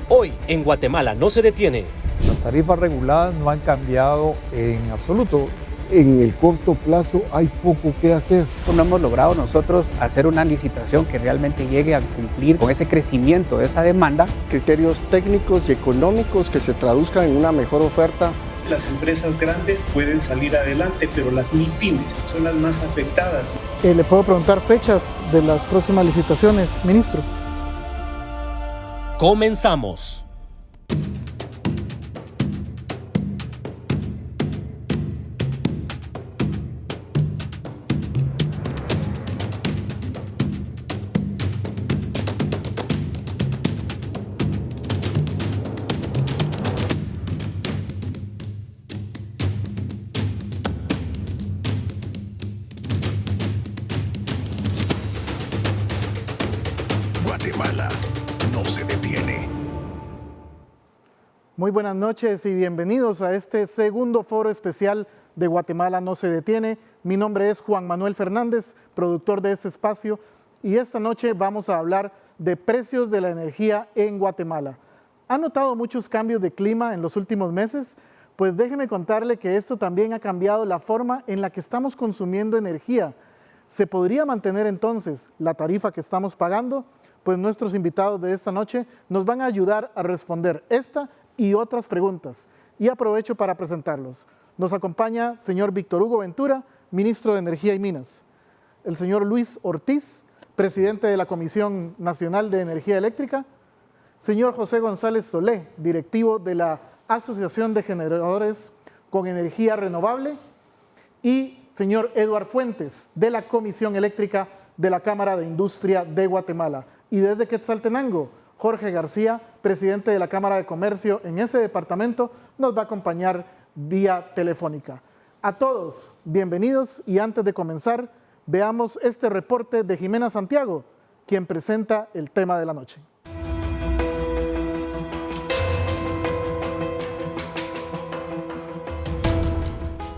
Hoy en Guatemala no se detiene. Las tarifas reguladas no han cambiado en absoluto. En el corto plazo hay poco que hacer. No hemos logrado nosotros hacer una licitación que realmente llegue a cumplir con ese crecimiento de esa demanda. Criterios técnicos y económicos que se traduzcan en una mejor oferta. Las empresas grandes pueden salir adelante, pero las MIPYMES son las más afectadas. ¿Le puedo preguntar fechas de las próximas licitaciones, ministro? Comenzamos. Guatemala no se detiene. Muy buenas noches y bienvenidos a este segundo foro especial de Guatemala no se detiene. Mi nombre es Juan Manuel Fernández, productor de este espacio, y esta noche vamos a hablar de precios de la energía en Guatemala. ¿Ha notado muchos cambios de clima en los últimos meses? Pues déjeme contarle que esto también ha cambiado la forma en la que estamos consumiendo energía. ¿Se podría mantener entonces la tarifa que estamos pagando? Pues nuestros invitados de esta noche nos van a ayudar a responder esta y otras preguntas. Y aprovecho para presentarlos. Nos acompaña señor Víctor Hugo Ventura, ministro de Energía y Minas. El señor Luis Ortiz, presidente de la Comisión Nacional de Energía Eléctrica. Señor José González Solé, directivo de la Asociación de Generadores con Energía Renovable. Y señor Eduard Fuentes, de la Comisión Eléctrica de la Cámara de Industria de Guatemala. Y desde Quetzaltenango, Jorge García, presidente de la Cámara de Comercio en ese departamento, nos va a acompañar vía telefónica. A todos, bienvenidos, y antes de comenzar, veamos este reporte de Jimena Santiago, quien presenta el tema de la noche.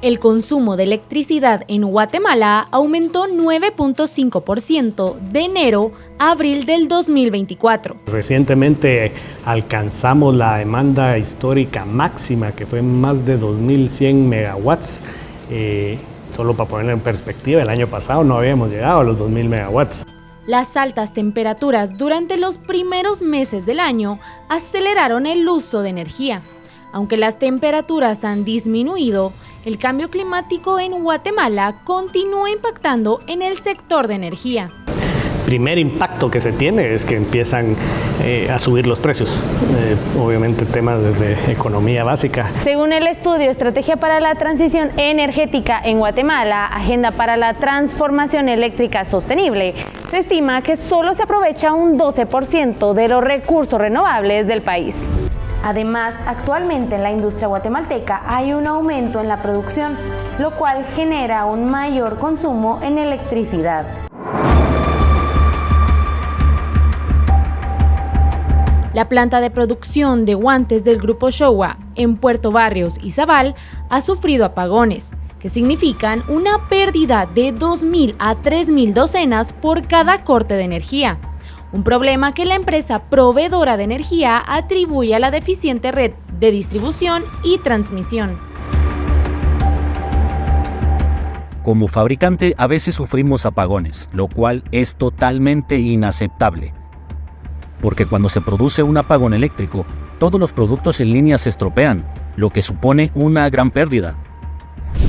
El consumo de electricidad en Guatemala aumentó 9.5% de enero a abril del 2024. Recientemente alcanzamos la demanda histórica máxima, que fue más de 2.100 megawatts. Solo para ponerlo en perspectiva, el año pasado no habíamos llegado a los 2.000 megawatts. Las altas temperaturas durante los primeros meses del año aceleraron el uso de energía. Aunque las temperaturas han disminuido, el cambio climático en Guatemala continúa impactando en el sector de energía. Primer impacto que se tiene es que empiezan a subir los precios, obviamente temas desde economía básica. Según el estudio Estrategia para la Transición Energética en Guatemala, Agenda para la Transformación Eléctrica Sostenible, se estima que solo se aprovecha un 12% de los recursos renovables del país. Además, actualmente en la industria guatemalteca hay un aumento en la producción, lo cual genera un mayor consumo en electricidad. La planta de producción de guantes del Grupo Showa en Puerto Barrios y Zabal ha sufrido apagones, que significan una pérdida de 2.000 a 3.000 docenas por cada corte de energía. Un problema que la empresa proveedora de energía atribuye a la deficiente red de distribución y transmisión. Como fabricante, a veces sufrimos apagones, lo cual es totalmente inaceptable. Porque cuando se produce un apagón eléctrico, todos los productos en línea se estropean, lo que supone una gran pérdida.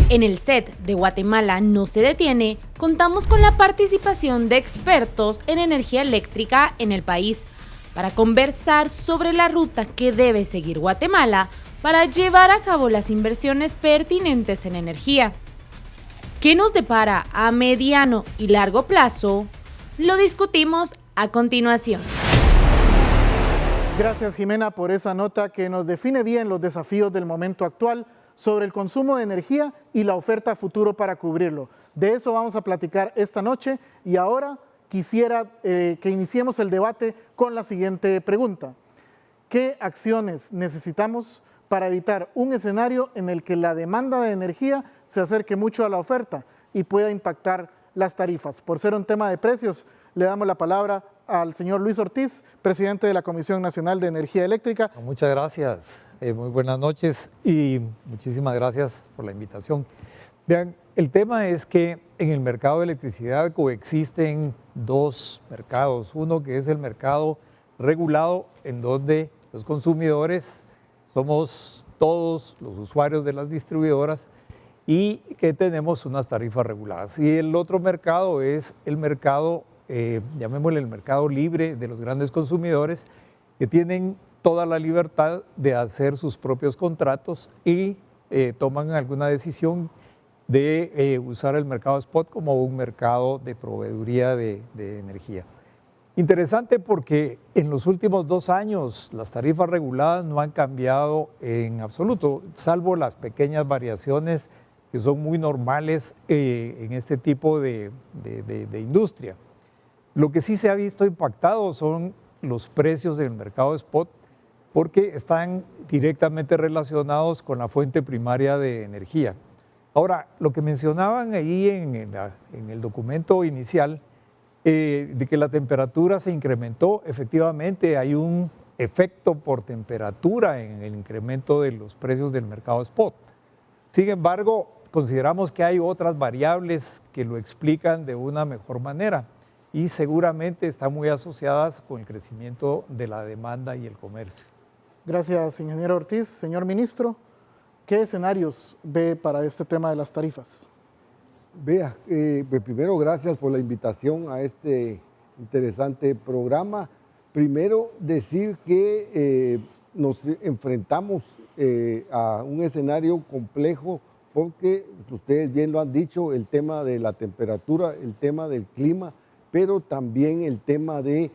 En el set de Guatemala no se detiene, contamos con la participación de expertos en energía eléctrica en el país para conversar sobre la ruta que debe seguir Guatemala para llevar a cabo las inversiones pertinentes en energía. ¿Qué nos depara a mediano y largo plazo? Lo discutimos a continuación. Gracias, Jimena, por esa nota que nos define bien los desafíos del momento actual sobre el consumo de energía y la oferta a futuro para cubrirlo. De eso vamos a platicar esta noche y ahora quisiera que iniciemos el debate con la siguiente pregunta. ¿Qué acciones necesitamos para evitar un escenario en el que la demanda de energía se acerque mucho a la oferta y pueda impactar las tarifas? Por ser un tema de precios, Le damos la palabra al señor Luis Ortiz, presidente de la Comisión Nacional de Energía Eléctrica. Muchas gracias, muy buenas noches y muchísimas gracias por la invitación. Vean, el tema es que en el mercado de electricidad coexisten dos mercados. Uno que es el mercado regulado, en donde los consumidores somos todos los usuarios de las distribuidoras y que tenemos unas tarifas reguladas. Y el otro mercado es el mercado, llamémosle el mercado libre de los grandes consumidores, que tienen toda la libertad de hacer sus propios contratos y toman alguna decisión de usar el mercado spot como un mercado de proveeduría de energía. Interesante porque en los últimos 2 años las tarifas reguladas no han cambiado en absoluto, salvo las pequeñas variaciones que son muy normales en este tipo de industria. Lo que sí se ha visto impactado son los precios del mercado spot, porque están directamente relacionados con la fuente primaria de energía. Ahora, lo que mencionaban ahí en el documento inicial, de que la temperatura se incrementó, efectivamente hay un efecto por temperatura en el incremento de los precios del mercado spot. Sin embargo, consideramos que hay otras variables que lo explican de una mejor manera y seguramente están muy asociadas con el crecimiento de la demanda y el comercio. Gracias, ingeniero Ortiz. Señor ministro, ¿qué escenarios ve para este tema de las tarifas? Vea, primero gracias por la invitación a este interesante programa. Primero decir que nos enfrentamos a un escenario complejo porque ustedes bien lo han dicho, el tema de la temperatura, el tema del clima, pero también el tema del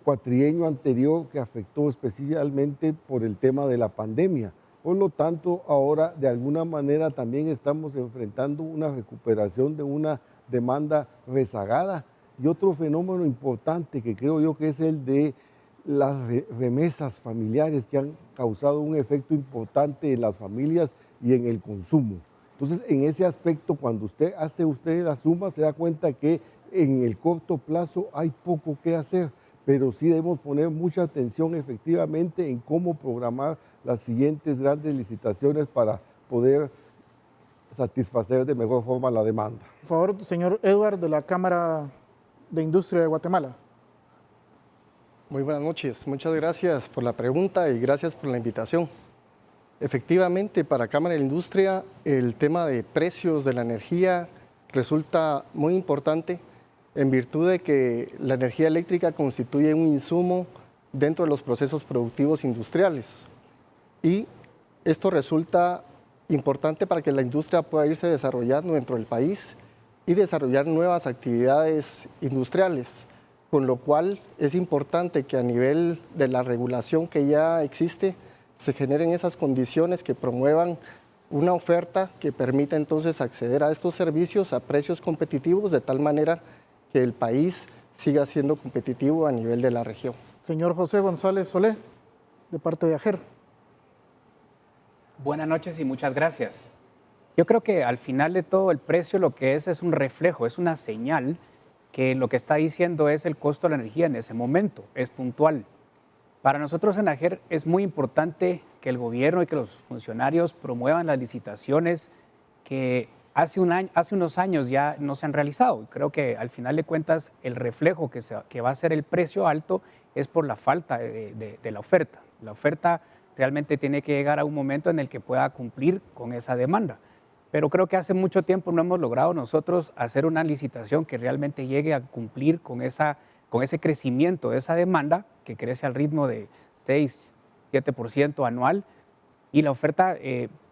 cuatrienio anterior que afectó especialmente por el tema de la pandemia. Por lo tanto, ahora de alguna manera también estamos enfrentando una recuperación de una demanda rezagada y otro fenómeno importante que creo yo que es el de las remesas familiares que han causado un efecto importante en las familias y en el consumo. Entonces, en ese aspecto, cuando usted hace la suma, se da cuenta que en el corto plazo hay poco que hacer, pero sí debemos poner mucha atención efectivamente en cómo programar las siguientes grandes licitaciones para poder satisfacer de mejor forma la demanda. Por favor, señor Edward, de la Cámara de Industria de Guatemala. Muy buenas noches, muchas gracias por la pregunta y gracias por la invitación. Efectivamente, para Cámara de la Industria, el tema de precios de la energía resulta muy importante en virtud de que la energía eléctrica constituye un insumo dentro de los procesos productivos industriales. Y esto resulta importante para que la industria pueda irse desarrollando dentro del país y desarrollar nuevas actividades industriales, con lo cual es importante que a nivel de la regulación que ya existe se generen esas condiciones que promuevan una oferta que permita entonces acceder a estos servicios a precios competitivos de tal manera que el país siga siendo competitivo a nivel de la región. Señor José González Solé, de parte de AGER. Buenas noches y muchas gracias. Yo creo que al final de todo el precio lo que es un reflejo, es una señal que lo que está diciendo es el costo de la energía en ese momento, es puntual. Para nosotros en AGER es muy importante que el gobierno y que los funcionarios promuevan las licitaciones que hace unos años ya no se han realizado. Creo que al final de cuentas el reflejo que va a ser el precio alto es por la falta de la oferta. La oferta realmente tiene que llegar a un momento en el que pueda cumplir con esa demanda. Pero creo que hace mucho tiempo no hemos logrado nosotros hacer una licitación que realmente llegue a cumplir con ese crecimiento de esa demanda que crece al ritmo de 6-7% anual. Y la oferta,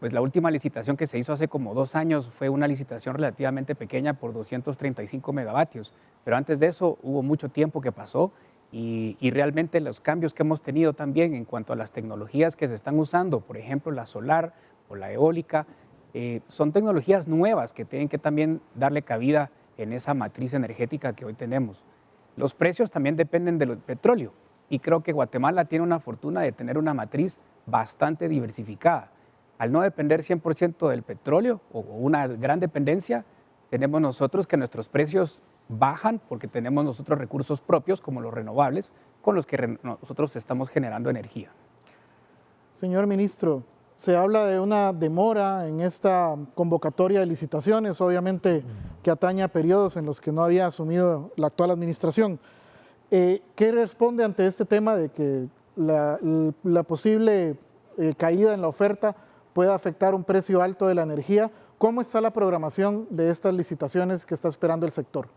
pues la última licitación que se hizo hace como 2 años fue una licitación relativamente pequeña por 235 megavatios. Pero antes de eso hubo mucho tiempo que pasó y realmente los cambios que hemos tenido también en cuanto a las tecnologías que se están usando, por ejemplo la solar o la eólica, son tecnologías nuevas que tienen que también darle cabida en esa matriz energética que hoy tenemos. Los precios también dependen del petróleo y creo que Guatemala tiene una fortuna de tener una matriz bastante diversificada. Al no depender 100% del petróleo o una gran dependencia, tenemos nosotros que nuestros precios bajan porque tenemos nosotros recursos propios como los renovables con los que nosotros estamos generando energía. Señor ministro, se habla de una demora en esta convocatoria de licitaciones, obviamente que atañe a periodos en los que no había asumido la actual administración. ¿Qué responde ante este tema de que la posible caída en la oferta pueda afectar un precio alto de la energía? ¿Cómo está la programación de estas licitaciones que está esperando el sector?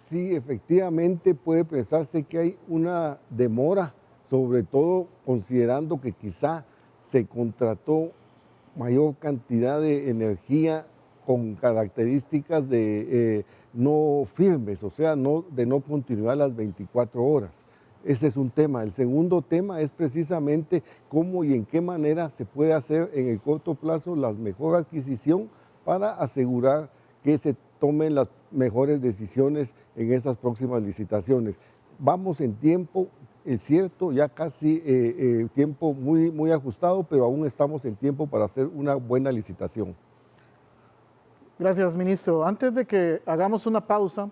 Sí, efectivamente puede pensarse que hay una demora, sobre todo considerando que quizá se contrató mayor cantidad de energía con características de no firmes, o sea, de no continuar las 24 horas. Ese es un tema. El segundo tema es precisamente cómo y en qué manera se puede hacer en el corto plazo la mejor adquisición para asegurar que se tomen las mejores decisiones en esas próximas licitaciones. Vamos en tiempo, es cierto, ya casi tiempo muy ajustado, pero aún estamos en tiempo para hacer una buena licitación. Gracias, ministro. Antes de que hagamos una pausa,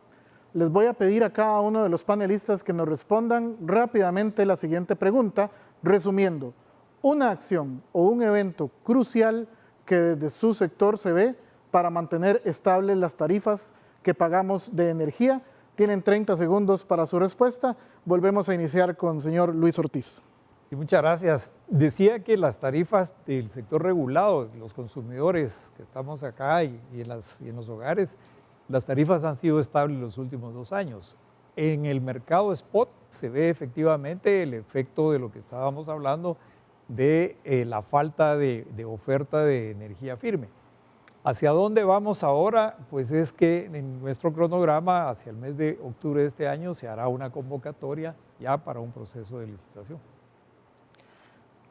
les voy a pedir a cada uno de los panelistas que nos respondan rápidamente la siguiente pregunta, resumiendo, una acción o un evento crucial que desde su sector se ve para mantener estables las tarifas que pagamos de energía. Tienen 30 segundos para su respuesta. Volvemos a iniciar con el señor Luis Ortiz. Y muchas gracias. Decía que las tarifas del sector regulado, los consumidores que estamos acá y en los hogares, las tarifas han sido estables los últimos 2 años. En el mercado spot se ve efectivamente el efecto de lo que estábamos hablando de la falta de oferta de energía firme. ¿Hacia dónde vamos ahora? Pues es que en nuestro cronograma, hacia el mes de octubre de este año, se hará una convocatoria ya para un proceso de licitación.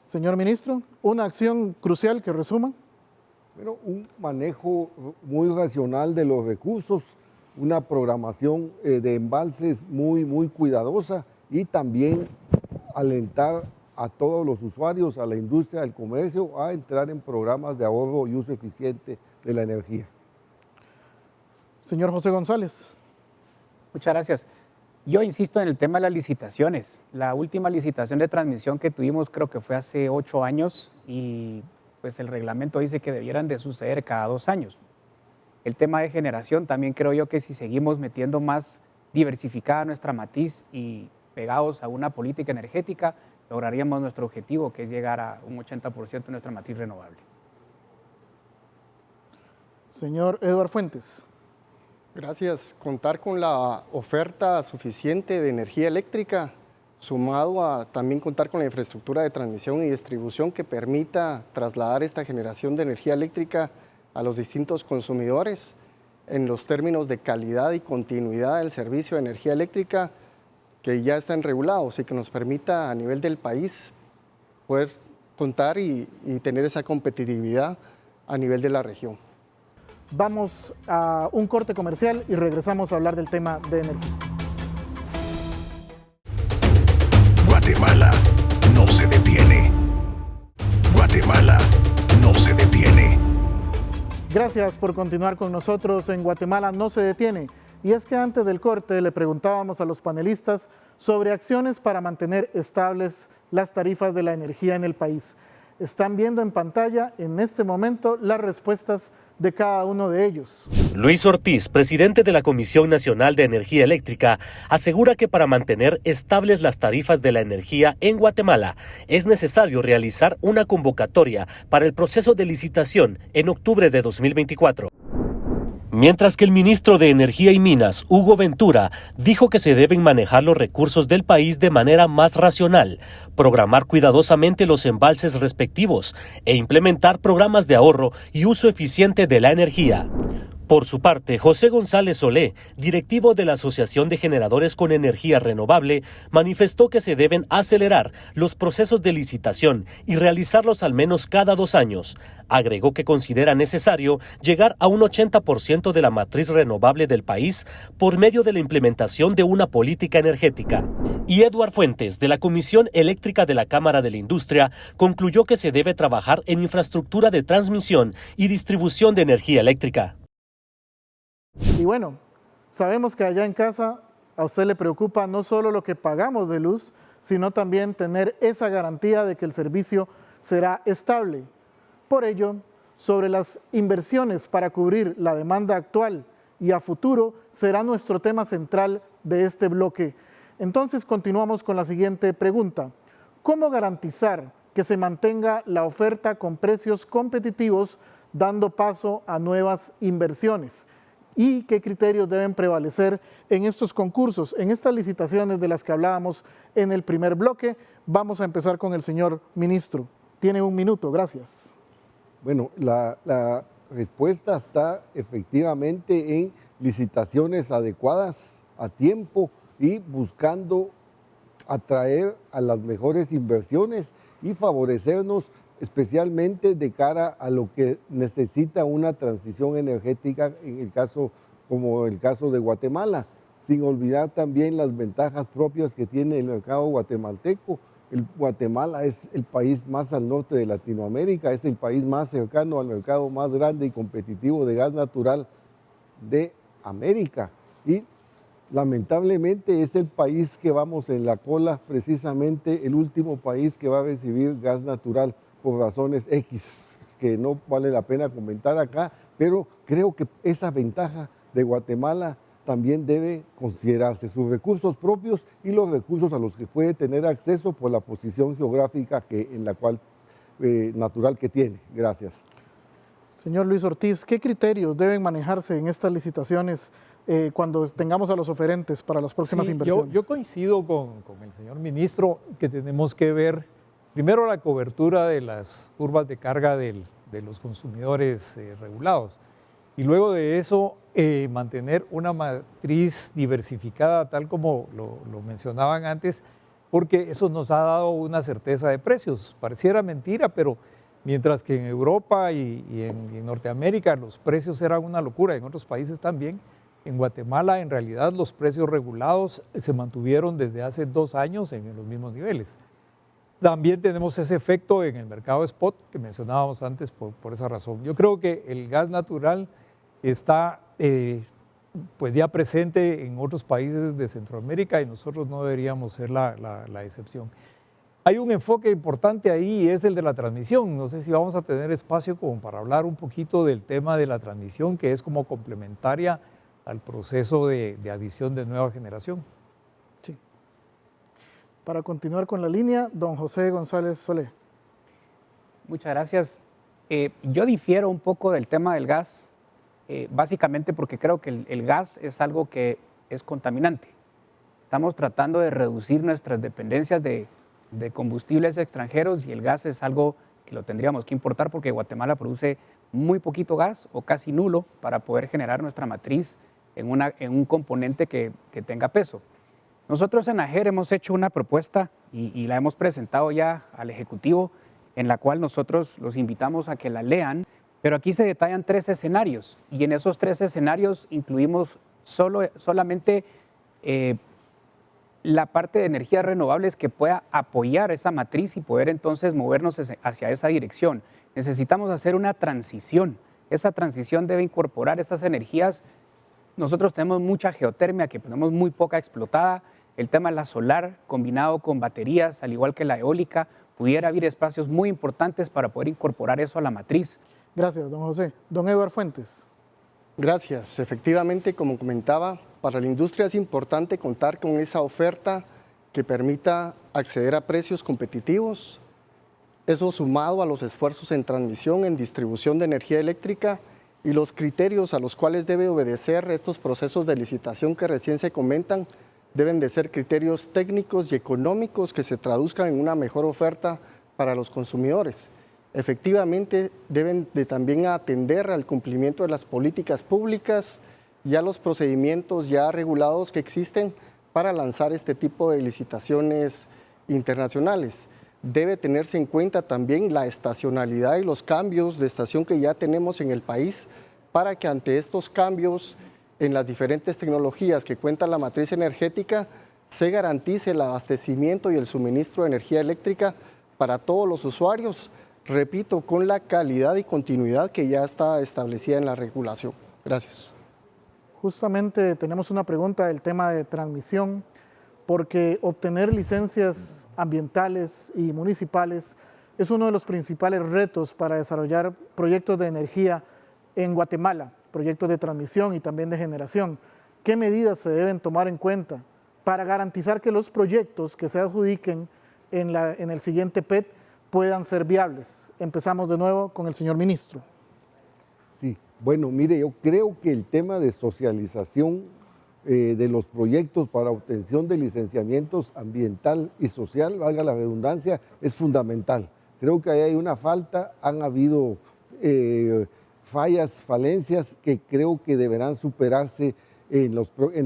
Señor ministro, una acción crucial que resuma. Bueno, un manejo muy racional de los recursos, una programación de embalses muy cuidadosa y también alentar a todos los usuarios, a la industria del comercio, a entrar en programas de ahorro y uso eficiente de la energía. Señor José González. Muchas gracias. Yo insisto en el tema de las licitaciones. La última licitación de transmisión que tuvimos creo que fue hace 8 años y pues el reglamento dice que debieran de suceder cada 2 años. El tema de generación también creo yo que si seguimos metiendo más diversificada nuestra matriz y pegados a una política energética, lograríamos nuestro objetivo, que es llegar a un 80% de nuestra matriz renovable. Señor Eduardo Fuentes. Gracias. Contar con la oferta suficiente de energía eléctrica, sumado a también contar con la infraestructura de transmisión y distribución que permita trasladar esta generación de energía eléctrica a los distintos consumidores en los términos de calidad y continuidad del servicio de energía eléctrica que ya están regulados y que nos permita a nivel del país poder contar y tener esa competitividad a nivel de la región. Vamos a un corte comercial y regresamos a hablar del tema de energía. Guatemala no se detiene. Guatemala no se detiene. Gracias por continuar con nosotros en Guatemala no se detiene. Y es que antes del corte le preguntábamos a los panelistas sobre acciones para mantener estables las tarifas de la energía en el país. Están viendo en pantalla en este momento las respuestas de cada uno de ellos. Luis Ortiz, presidente de la Comisión Nacional de Energía Eléctrica, asegura que para mantener estables las tarifas de la energía en Guatemala es necesario realizar una convocatoria para el proceso de licitación en octubre de 2024. Mientras que el ministro de Energía y Minas, Hugo Ventura, dijo que se deben manejar los recursos del país de manera más racional, programar cuidadosamente los embalses respectivos e implementar programas de ahorro y uso eficiente de la energía. Por su parte, José González Solé, directivo de la Asociación de Generadores con Energía Renovable, manifestó que se deben acelerar los procesos de licitación y realizarlos al menos cada 2 años. Agregó que considera necesario llegar a un 80% de la matriz renovable del país por medio de la implementación de una política energética. Y Eduardo Fuentes, de la Comisión Eléctrica de la Cámara de la Industria, concluyó que se debe trabajar en infraestructura de transmisión y distribución de energía eléctrica. Y bueno, Sabemos que allá en casa a usted le preocupa no solo lo que pagamos de luz, sino también tener esa garantía de que el servicio será estable. Por ello, sobre las inversiones para cubrir la demanda actual y a futuro será nuestro tema central de este bloque. Entonces continuamos con la siguiente pregunta. ¿Cómo garantizar que se mantenga la oferta con precios competitivos, dando paso a nuevas inversiones? ¿Y qué criterios deben prevalecer en estos concursos, en estas licitaciones de las que hablábamos en el primer bloque? Vamos a empezar con el señor ministro. Tiene 1 minuto, gracias. Bueno, la respuesta está efectivamente en licitaciones adecuadas a tiempo y buscando atraer a las mejores inversiones y favorecernos especialmente de cara a lo que necesita una transición energética como el caso de Guatemala, sin olvidar también las ventajas propias que tiene el mercado guatemalteco. Guatemala es el país más al norte de Latinoamérica, es el país más cercano al mercado más grande y competitivo de gas natural de América y lamentablemente es el país que vamos en la cola, precisamente el último país que va a recibir gas natural por razones X, que no vale la pena comentar acá, pero creo que esa ventaja de Guatemala también debe considerarse, sus recursos propios y los recursos a los que puede tener acceso por la posición geográfica natural que tiene. Gracias. Señor Luis Ortiz, ¿qué criterios deben manejarse en estas licitaciones cuando tengamos a los oferentes para las próximas inversiones? Yo coincido con el señor ministro que tenemos que ver primero la cobertura de las curvas de carga de los consumidores regulados y luego de eso mantener una matriz diversificada tal como lo mencionaban antes, porque eso nos ha dado una certeza de precios. Pareciera mentira, pero mientras que en Europa y en Norteamérica los precios eran una locura, en otros países también, en Guatemala en realidad los precios regulados se mantuvieron desde hace 2 años en los mismos niveles. También tenemos ese efecto en el mercado spot que mencionábamos antes por esa razón. Yo creo que el gas natural está pues ya presente en otros países de Centroamérica y nosotros no deberíamos ser la excepción. Hay un enfoque importante ahí y es el de la transmisión. No sé si vamos a tener espacio como para hablar un poquito del tema de la transmisión, que es como complementaria al proceso de adición de nueva generación. Sí. Para continuar con la línea, don José González Solé. Muchas gracias. Yo difiero un poco del tema del gas, básicamente porque creo que el gas es algo que es contaminante. Estamos tratando de reducir nuestras dependencias de combustibles extranjeros y el gas es algo que lo tendríamos que importar porque Guatemala produce muy poquito gas o casi nulo para poder generar nuestra matriz en un componente que tenga peso. Nosotros en AGER hemos hecho una propuesta y la hemos presentado ya al Ejecutivo, en la cual nosotros los invitamos a que la lean, pero aquí se detallan 3 escenarios y en esos 3 escenarios incluimos solamente la parte de energías renovables que pueda apoyar esa matriz y poder entonces movernos hacia esa dirección. Necesitamos hacer una transición. Esa transición debe incorporar estas energías. Nosotros tenemos mucha geotermia que tenemos muy poca explotada. El tema de la solar combinado con baterías, al igual que la eólica, pudiera haber espacios muy importantes para poder incorporar eso a la matriz. Gracias, don José. Don Eduardo Fuentes. Gracias. Efectivamente, como comentaba, para la industria es importante contar con esa oferta que permita acceder a precios competitivos. Eso sumado a los esfuerzos en transmisión, en distribución de energía eléctrica y los criterios a los cuales debe obedecer estos procesos de licitación que recién se comentan, deben de ser criterios técnicos y económicos que se traduzcan en una mejor oferta para los consumidores. Efectivamente, deben de también atender al cumplimiento de las políticas públicas y a los procedimientos ya regulados que existen para lanzar este tipo de licitaciones internacionales. Debe tenerse en cuenta también la estacionalidad y los cambios de estación que ya tenemos en el país para que ante estos cambios en las diferentes tecnologías que cuenta la matriz energética se garantice el abastecimiento y el suministro de energía eléctrica para todos los usuarios, repito, con la calidad y continuidad que ya está establecida en la regulación. Gracias. Justamente tenemos una pregunta del tema de transmisión, porque obtener licencias ambientales y municipales es uno de los principales retos para desarrollar proyectos de energía en Guatemala, proyectos de transmisión y también de generación. ¿Qué medidas se deben tomar en cuenta para garantizar que los proyectos que se adjudiquen en el siguiente PET puedan ser viables? Empezamos de nuevo con el señor ministro. Sí, bueno, mire, yo creo que el tema de socialización de los proyectos para obtención de licenciamientos ambiental y social, valga la redundancia, es fundamental. Creo que ahí hay una falta, han habido falencias que creo que deberán superarse en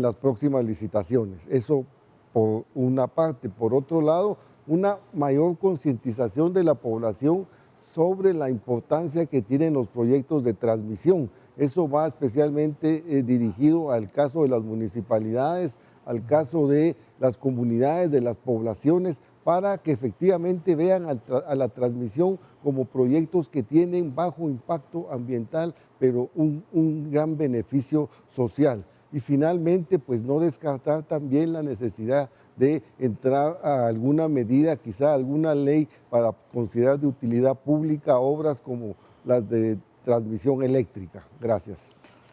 las próximas licitaciones. Eso por una parte. Por otro lado, una mayor concientización de la población sobre la importancia que tienen los proyectos de transmisión. Eso va especialmente dirigido al caso de las municipalidades, al caso de las comunidades, de las poblaciones, para que efectivamente vean a la transmisión como proyectos que tienen bajo impacto ambiental, pero un gran beneficio social. Y finalmente, pues no descartar también la necesidad de entrar a alguna medida, quizá alguna ley para considerar de utilidad pública obras como las de transmisión eléctrica. Gracias.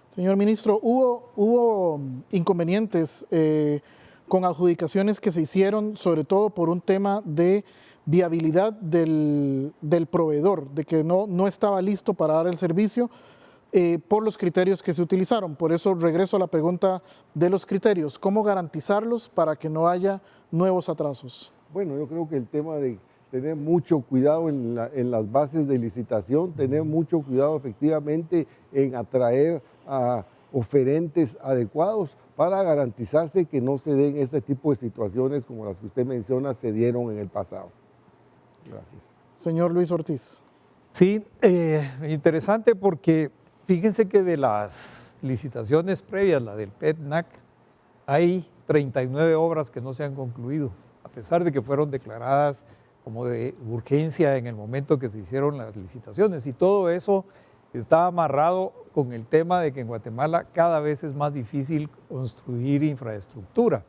Señor ministro, hubo inconvenientes con adjudicaciones que se hicieron, sobre todo por un tema de viabilidad del proveedor, de que no estaba listo para dar el servicio por los criterios que se utilizaron. Por eso regreso a la pregunta de los criterios. ¿Cómo garantizarlos para que no haya nuevos atrasos? Bueno, yo creo que el tema de tener mucho cuidado en las bases de licitación, tener mucho cuidado efectivamente en atraer a oferentes adecuados para garantizarse que no se den este tipo de situaciones como las que usted menciona se dieron en el pasado. Gracias. Señor Luis Ortiz. Sí, interesante porque fíjense que de las licitaciones previas, la del PETNAC, hay 39 obras que no se han concluido, a pesar de que fueron declaradas como de urgencia en el momento que se hicieron las licitaciones. Y todo eso está amarrado con el tema de que en Guatemala cada vez es más difícil construir infraestructura.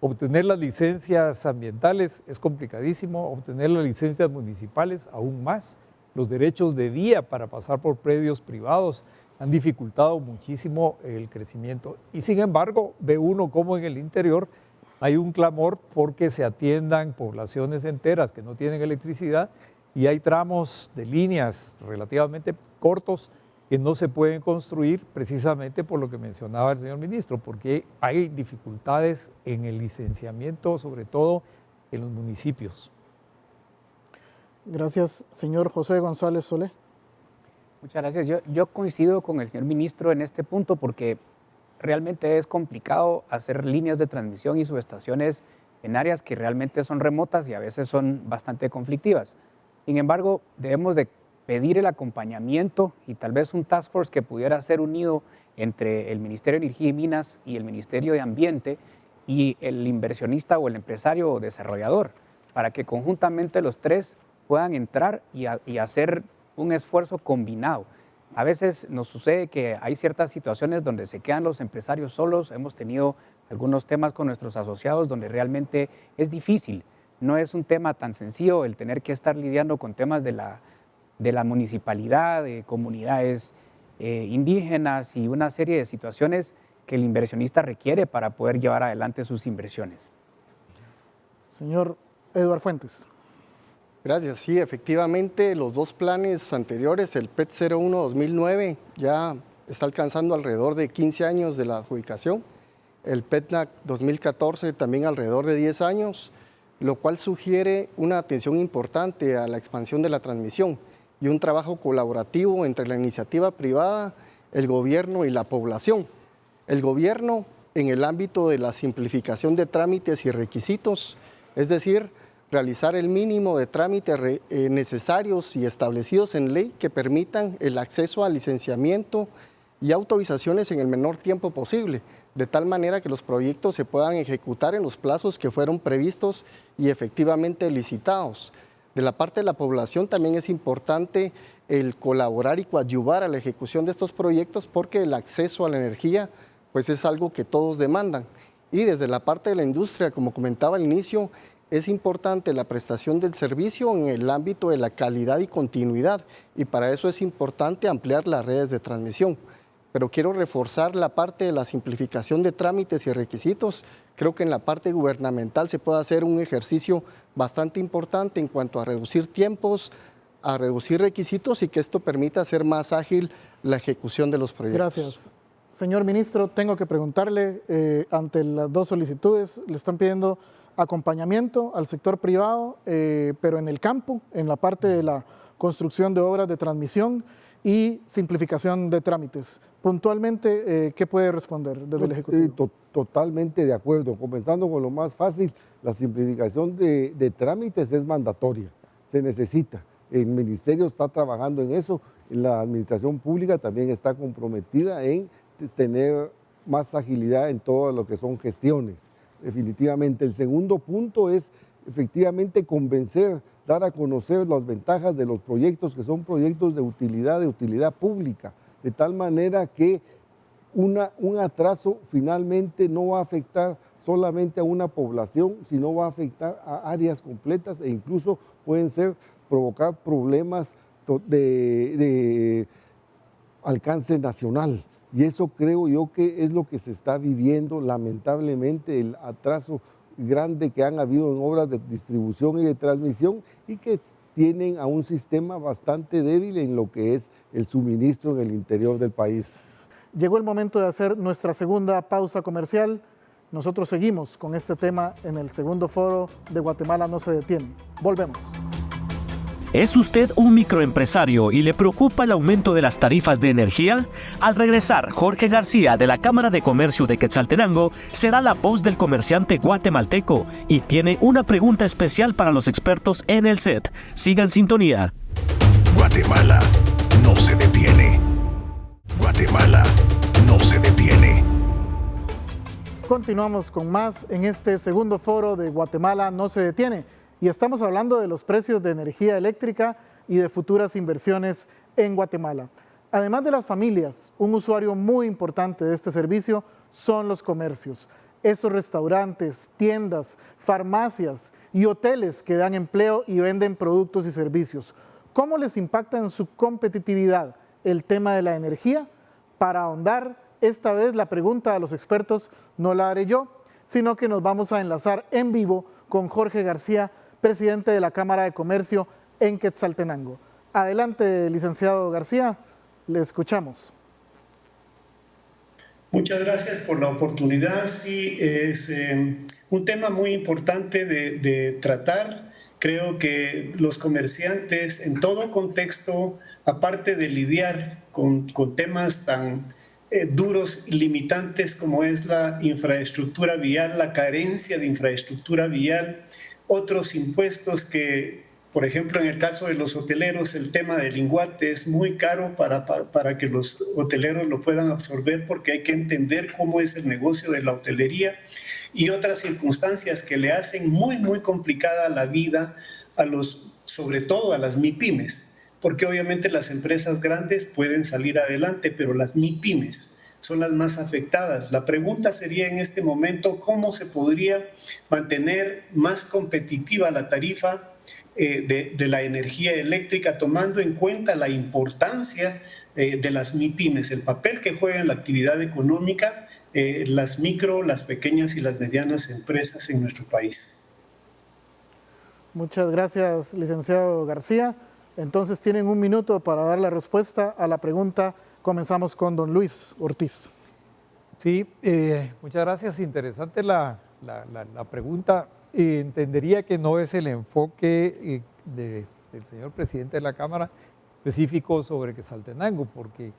Obtener las licencias ambientales es complicadísimo, obtener las licencias municipales aún más. Los derechos de vía para pasar por predios privados han dificultado muchísimo el crecimiento. Y sin embargo, ve uno como en el interior hay un clamor porque se atiendan poblaciones enteras que no tienen electricidad y hay tramos de líneas relativamente cortos que no se pueden construir precisamente por lo que mencionaba el señor ministro, porque hay dificultades en el licenciamiento, sobre todo en los municipios. Gracias, señor José González Solé. Muchas gracias. Yo coincido con el señor ministro en este punto porque realmente es complicado hacer líneas de transmisión y subestaciones en áreas que realmente son remotas y a veces son bastante conflictivas. Sin embargo, debemos de pedir el acompañamiento y tal vez un task force que pudiera ser unido entre el Ministerio de Energía y Minas y el Ministerio de Ambiente y el inversionista o el empresario o desarrollador, para que conjuntamente los tres puedan entrar y hacer un esfuerzo combinado. A veces nos sucede que hay ciertas situaciones donde se quedan los empresarios solos. Hemos tenido algunos temas con nuestros asociados donde realmente es difícil. No es un tema tan sencillo el tener que estar lidiando con temas de la municipalidad, de comunidades indígenas y una serie de situaciones que el inversionista requiere para poder llevar adelante sus inversiones. Señor Eduardo Fuentes. Gracias. Sí, efectivamente, los dos planes anteriores, el PET 01-2009, ya está alcanzando alrededor de 15 años de la adjudicación. El PETNAC 2014 también alrededor de 10 años, lo cual sugiere una atención importante a la expansión de la transmisión y un trabajo colaborativo entre la iniciativa privada, el gobierno y la población. El gobierno en el ámbito de la simplificación de trámites y requisitos, es decir, realizar el mínimo de trámites necesarios y establecidos en ley que permitan el acceso al licenciamiento y autorizaciones en el menor tiempo posible, de tal manera que los proyectos se puedan ejecutar en los plazos que fueron previstos y efectivamente licitados. De la parte de la población también es importante el colaborar y coadyuvar a la ejecución de estos proyectos porque el acceso a la energía pues es algo que todos demandan. Y desde la parte de la industria, como comentaba al inicio, es importante la prestación del servicio en el ámbito de la calidad y continuidad, y para eso es importante ampliar las redes de transmisión. Pero quiero reforzar la parte de la simplificación de trámites y requisitos. Creo que en la parte gubernamental se puede hacer un ejercicio bastante importante en cuanto a reducir tiempos, a reducir requisitos y que esto permita hacer más ágil la ejecución de los proyectos. Gracias. Señor ministro, tengo que preguntarle, ante las dos solicitudes, le están pidiendo acompañamiento al sector privado, pero en el campo, en la parte de la construcción de obras de transmisión y simplificación de trámites. Puntualmente, ¿qué puede responder desde el Ejecutivo? Totalmente de acuerdo. Comenzando con lo más fácil, la simplificación de trámites es mandatoria, se necesita. El Ministerio está trabajando en eso, la Administración Pública también está comprometida en tener más agilidad en todo lo que son gestiones. Definitivamente. El segundo punto es efectivamente convencer, dar a conocer las ventajas de los proyectos que son proyectos de utilidad pública, de tal manera que un atraso finalmente no va a afectar solamente a una población, sino va a afectar a áreas completas e incluso pueden provocar problemas de alcance nacional. Y eso creo yo que es lo que se está viviendo, lamentablemente, el atraso grande que han habido en obras de distribución y de transmisión y que tienen a un sistema bastante débil en lo que es el suministro en el interior del país. Llegó el momento de hacer nuestra segunda pausa comercial. Nosotros seguimos con este tema en el segundo foro de Guatemala no se detiene. Volvemos. ¿Es usted un microempresario y le preocupa el aumento de las tarifas de energía? Al regresar, Jorge García de la Cámara de Comercio de Quetzaltenango será la voz del comerciante guatemalteco y tiene una pregunta especial para los expertos en el set. Siga en sintonía. Guatemala no se detiene. Guatemala no se detiene. Continuamos con más en este segundo foro de Guatemala no se detiene. Y estamos hablando de los precios de energía eléctrica y de futuras inversiones en Guatemala. Además de las familias, un usuario muy importante de este servicio son los comercios. Esos restaurantes, tiendas, farmacias y hoteles que dan empleo y venden productos y servicios. ¿Cómo les impacta en su competitividad el tema de la energía? Para ahondar, esta vez la pregunta a los expertos no la haré yo, sino que nos vamos a enlazar en vivo con Jorge García, presidente de la Cámara de Comercio en Quetzaltenango. Adelante, licenciado García, le escuchamos. Muchas gracias por la oportunidad. Sí, es un tema muy importante de tratar. Creo que los comerciantes en todo contexto, aparte de lidiar con temas tan duros y limitantes como es la infraestructura vial, la carencia de infraestructura vial, otros impuestos que, por ejemplo, en el caso de los hoteleros, el tema del linguate es muy caro para que los hoteleros lo puedan absorber porque hay que entender cómo es el negocio de la hotelería y otras circunstancias que le hacen muy complicada la vida sobre todo a las MIPYMES, porque obviamente las empresas grandes pueden salir adelante, pero las MIPYMES son las más afectadas. La pregunta sería en este momento, ¿cómo se podría mantener más competitiva la tarifa de la energía eléctrica, tomando en cuenta la importancia de las MIPYMES, el papel que juega en la actividad económica, las micro, las pequeñas y las medianas empresas en nuestro país? Muchas gracias, licenciado García. Entonces tienen un minuto para dar la respuesta a la pregunta. Comenzamos con don Luis Ortiz. Sí, muchas gracias. Interesante la pregunta. Entendería que no es el enfoque del señor presidente de la Cámara específico sobre Quetzaltenango, porque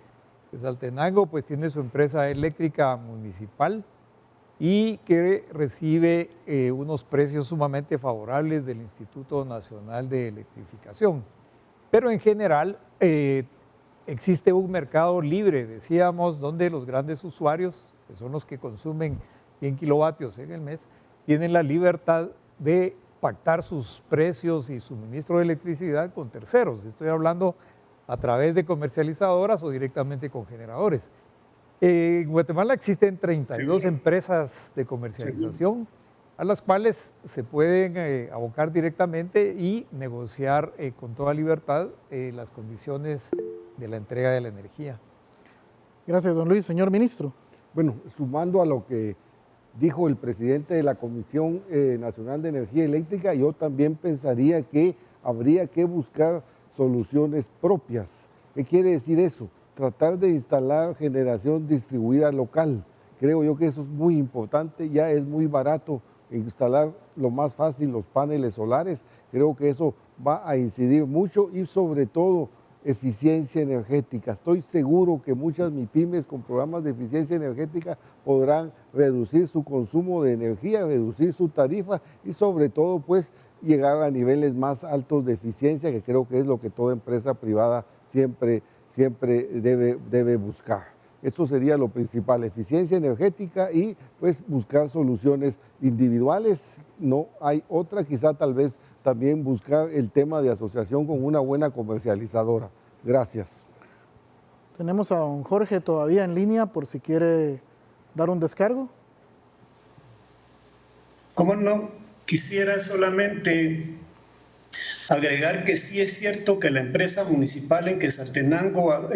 Quetzaltenango pues tiene su empresa eléctrica municipal y que recibe unos precios sumamente favorables del Instituto Nacional de Electrificación. Pero en general existe un mercado libre, decíamos, donde los grandes usuarios, que son los que consumen 100 kilovatios en el mes, tienen la libertad de pactar sus precios y suministro de electricidad con terceros. Estoy hablando a través de comercializadoras o directamente con generadores. En Guatemala existen 32 empresas de comercialización a las cuales se pueden abocar directamente y negociar con toda libertad las condiciones de la entrega de la energía. Gracias, don Luis. Señor ministro. Bueno, sumando a lo que dijo el presidente de la Comisión Nacional de Energía Eléctrica, yo también pensaría que habría que buscar soluciones propias. ¿Qué quiere decir eso? Tratar de instalar generación distribuida local. Creo yo que eso es muy importante, ya es muy barato instalar lo más fácil los paneles solares. Creo que eso va a incidir mucho y sobre todo eficiencia energética. Estoy seguro que muchas MIPYMES con programas de eficiencia energética podrán reducir su consumo de energía, reducir su tarifa y sobre todo pues llegar a niveles más altos de eficiencia, que creo que es lo que toda empresa privada siempre debe buscar. Eso sería lo principal, eficiencia energética y pues buscar soluciones individuales. No hay otra, quizá tal vez también buscar el tema de asociación con una buena comercializadora. Gracias. Tenemos a don Jorge todavía en línea por si quiere dar un descargo. ¿Cómo no? Quisiera solamente agregar que sí es cierto que la empresa municipal en Quetzaltenango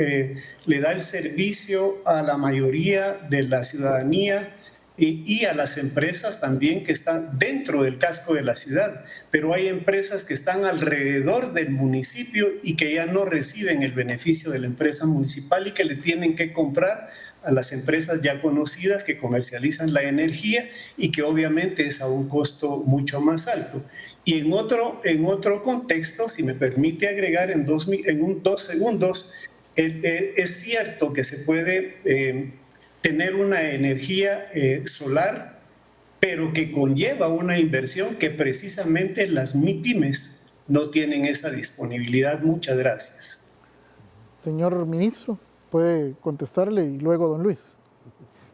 le da el servicio a la mayoría de la ciudadanía y a las empresas también que están dentro del casco de la ciudad, pero hay empresas que están alrededor del municipio y que ya no reciben el beneficio de la empresa municipal y que le tienen que comprar a las empresas ya conocidas que comercializan la energía y que obviamente es a un costo mucho más alto. Y en otro contexto, si me permite agregar en dos segundos, es cierto que se puede tener una energía solar, pero que conlleva una inversión que precisamente las MIPYMES no tienen esa disponibilidad. Muchas gracias. Señor ministro, puede contestarle y luego don Luis.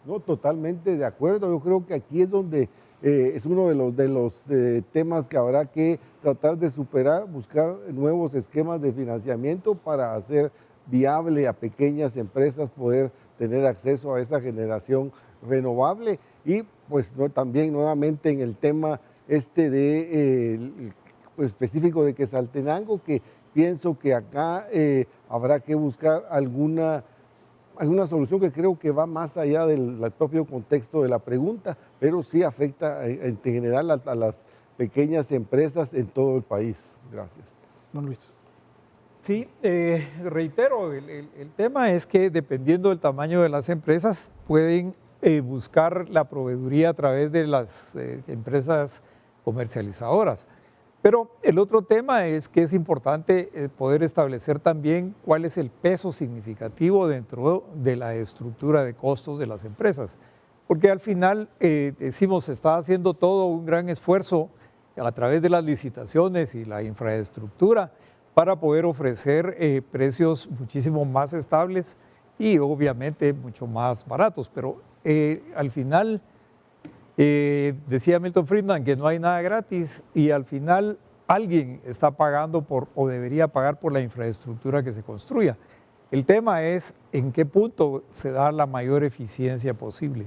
No, totalmente de acuerdo. Yo creo que aquí es donde es uno de los temas que habrá que tratar de superar, buscar nuevos esquemas de financiamiento para hacer viable a pequeñas empresas poder tener acceso a esa generación renovable y pues también nuevamente en el tema específico de Quetzaltenango, que pienso que acá habrá que buscar alguna solución que creo que va más allá del propio contexto de la pregunta, pero sí afecta en general a las pequeñas empresas en todo el país. Gracias. Don Luis. Sí, reitero, el tema es que dependiendo del tamaño de las empresas pueden buscar la proveeduría a través de las empresas comercializadoras. Pero el otro tema es que es importante poder establecer también cuál es el peso significativo dentro de la estructura de costos de las empresas. Porque al final, decimos, se está haciendo todo un gran esfuerzo a través de las licitaciones y la infraestructura para poder ofrecer precios muchísimo más estables y obviamente mucho más baratos. Pero al final, decía Milton Friedman que no hay nada gratis y al final alguien está pagando o debería pagar por la infraestructura que se construya. El tema es en qué punto se da la mayor eficiencia posible.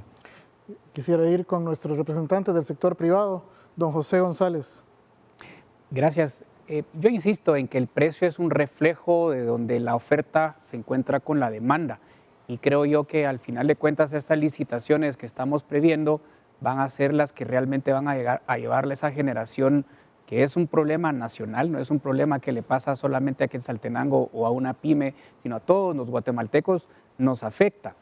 Quisiera ir con nuestros representantes del sector privado, don José González. Gracias. Yo insisto en que el precio es un reflejo de donde la oferta se encuentra con la demanda y creo yo que al final de cuentas estas licitaciones que estamos previendo van a ser las que realmente van a llevarle esa generación que es un problema nacional, no es un problema que le pasa solamente a Quetzaltenango o a una pyme, sino a todos los guatemaltecos nos afecta.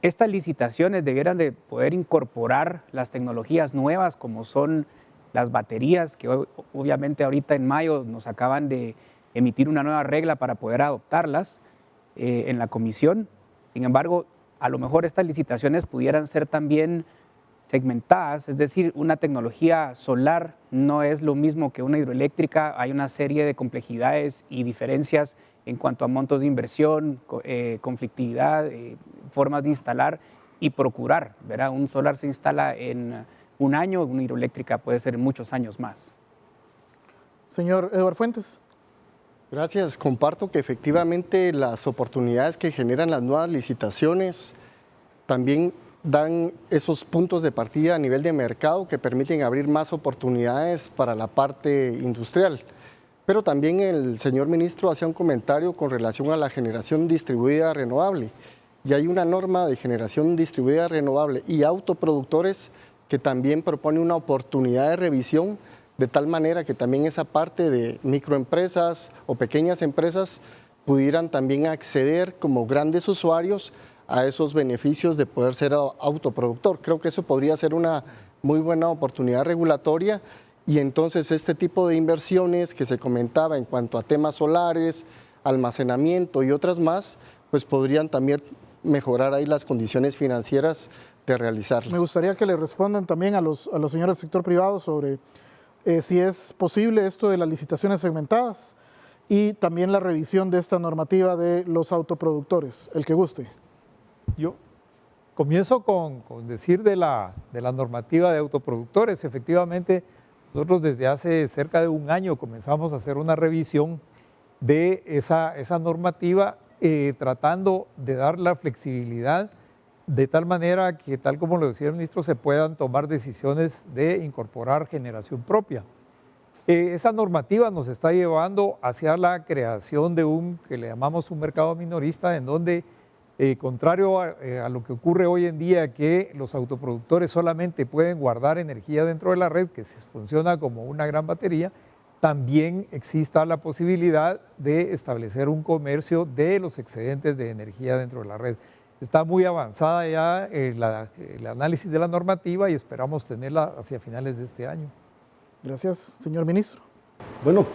Estas licitaciones debieran de poder incorporar las tecnologías nuevas como son las baterías, que obviamente ahorita en mayo nos acaban de emitir una nueva regla para poder adoptarlas en la comisión. Sin embargo, a lo mejor estas licitaciones pudieran ser también segmentadas, es decir, una tecnología solar no es lo mismo que una hidroeléctrica, hay una serie de complejidades y diferencias en cuanto a montos de inversión, conflictividad, formas de instalar y procurar, ¿verdad? Un solar se instala en un año, una hidroeléctrica puede ser en muchos años más. Señor Eduardo Fuentes. Gracias. Comparto que efectivamente las oportunidades que generan las nuevas licitaciones también dan esos puntos de partida a nivel de mercado que permiten abrir más oportunidades para la parte industrial. Pero también el señor ministro hacía un comentario con relación a la generación distribuida renovable. Y hay una norma de generación distribuida renovable y autoproductores que también propone una oportunidad de revisión, de tal manera que también esa parte de microempresas o pequeñas empresas pudieran también acceder como grandes usuarios a esos beneficios de poder ser autoproductor. Creo que eso podría ser una muy buena oportunidad regulatoria y entonces este tipo de inversiones que se comentaba en cuanto a temas solares, almacenamiento y otras más, pues podrían también mejorar ahí las condiciones financieras de realizarlas. Me gustaría que le respondan también a los señores del sector privado sobre si es posible esto de las licitaciones segmentadas y también la revisión de esta normativa de los autoproductores, el que guste. Yo comienzo con decir de la normativa de autoproductores. Efectivamente, nosotros desde hace cerca de un año comenzamos a hacer una revisión de esa normativa, tratando de dar la flexibilidad de tal manera que, tal como lo decía el ministro, se puedan tomar decisiones de incorporar generación propia. Esa normativa nos está llevando hacia la creación de que le llamamos un mercado minorista, en donde, contrario a lo que ocurre hoy en día, que los autoproductores solamente pueden guardar energía dentro de la red, que funciona como una gran batería, también exista la posibilidad de establecer un comercio de los excedentes de energía dentro de la red. Está muy avanzada ya el análisis de la normativa y esperamos tenerla hacia finales de este año. Gracias, señor ministro. Bueno,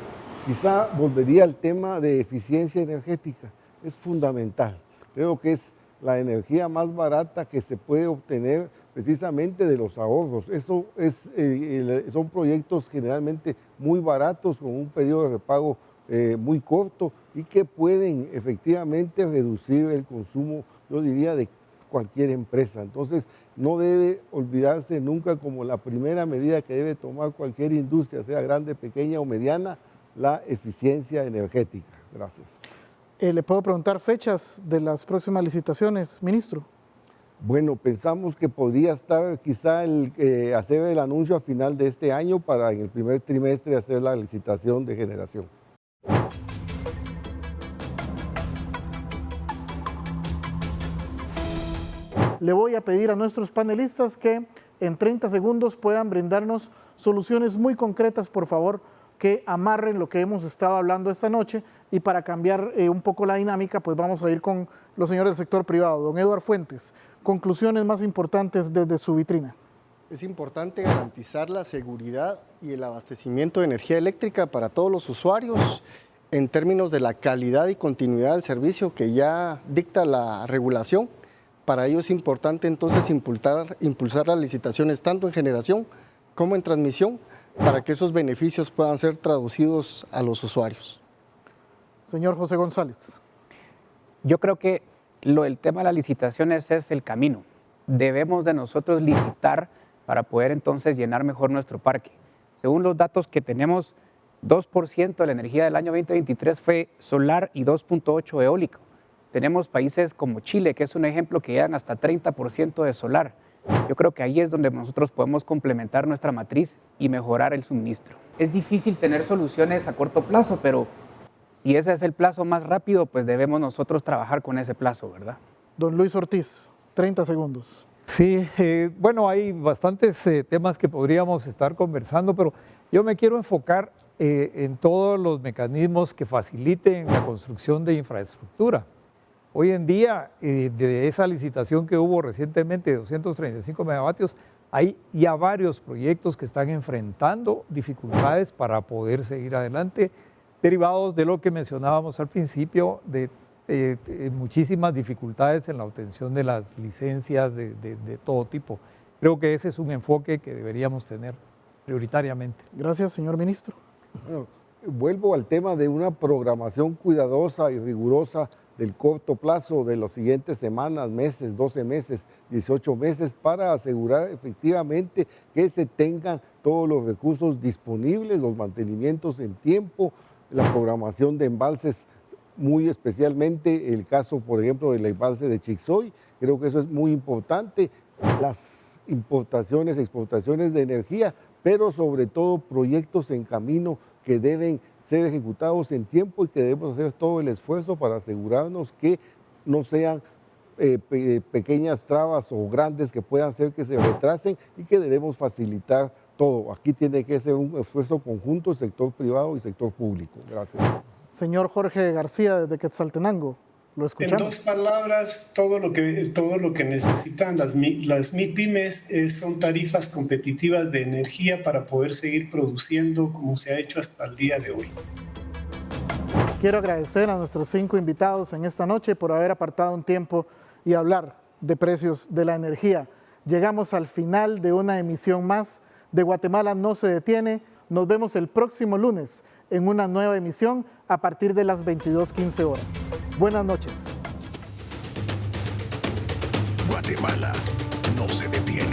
quizá volvería al tema de eficiencia energética. Es fundamental. Creo que es la energía más barata que se puede obtener precisamente de los ahorros. Eso son proyectos generalmente muy baratos, con un periodo de repago muy corto y que pueden efectivamente reducir el consumo, yo diría, de cualquier empresa. Entonces, no debe olvidarse nunca como la primera medida que debe tomar cualquier industria, sea grande, pequeña o mediana, la eficiencia energética. Gracias. ¿Le puedo preguntar fechas de las próximas licitaciones, ministro? Bueno, pensamos que podría estar quizá hacer el anuncio a final de este año para en el primer trimestre hacer la licitación de generación. Le voy a pedir a nuestros panelistas que en 30 segundos puedan brindarnos soluciones muy concretas, por favor, que amarren lo que hemos estado hablando esta noche, y para cambiar un poco la dinámica, pues vamos a ir con los señores del sector privado. Don Eduardo Fuentes, conclusiones más importantes desde su vitrina. Es importante garantizar la seguridad y el abastecimiento de energía eléctrica para todos los usuarios en términos de la calidad y continuidad del servicio que ya dicta la regulación. Para ello es importante entonces impulsar las licitaciones tanto en generación como en transmisión para que esos beneficios puedan ser traducidos a los usuarios. Señor José González. Yo creo que el tema de las licitaciones es el camino. Debemos de nosotros licitar para poder entonces llenar mejor nuestro parque. Según los datos que tenemos, 2% de la energía del año 2023 fue solar y 2.8% eólico. Tenemos países como Chile, que es un ejemplo, que llegan hasta 30% de solar. Yo creo que ahí es donde nosotros podemos complementar nuestra matriz y mejorar el suministro. Es difícil tener soluciones a corto plazo, pero si ese es el plazo más rápido, pues debemos nosotros trabajar con ese plazo, ¿verdad? Don Luis Ortiz, 30 segundos. Sí, bueno, hay bastantes temas que podríamos estar conversando, pero yo me quiero enfocar en todos los mecanismos que faciliten la construcción de infraestructura. Hoy en día, de esa licitación que hubo recientemente de 235 megavatios, hay ya varios proyectos que están enfrentando dificultades para poder seguir adelante, derivados de lo que mencionábamos al principio, de muchísimas dificultades en la obtención de las licencias de todo tipo. Creo que ese es un enfoque que deberíamos tener prioritariamente. Gracias, señor ministro. Bueno, vuelvo al tema de una programación cuidadosa y rigurosa del corto plazo de las siguientes semanas, meses, 12 meses, 18 meses, para asegurar efectivamente que se tengan todos los recursos disponibles, los mantenimientos en tiempo, la programación de embalses, muy especialmente el caso, por ejemplo, del embalse de Chixoy. Creo que eso es muy importante. Las importaciones, exportaciones de energía, pero sobre todo proyectos en camino que deben ser ejecutados en tiempo y que debemos hacer todo el esfuerzo para asegurarnos que no sean pequeñas trabas o grandes que puedan hacer que se retrasen y que debemos facilitar todo. Aquí tiene que ser un esfuerzo conjunto, sector privado y sector público. Gracias. Señor Jorge García, desde Quetzaltenango, lo escuchamos. En 2 palabras, todo lo que necesitan las MIPYMES son tarifas competitivas de energía para poder seguir produciendo como se ha hecho hasta el día de hoy. Quiero agradecer a nuestros 5 invitados en esta noche por haber apartado un tiempo y hablar de precios de la energía. Llegamos al final de una emisión más de Guatemala no se detiene. Nos vemos el próximo lunes en una nueva emisión a partir de las 22:15 horas. Buenas noches. Guatemala no se detiene.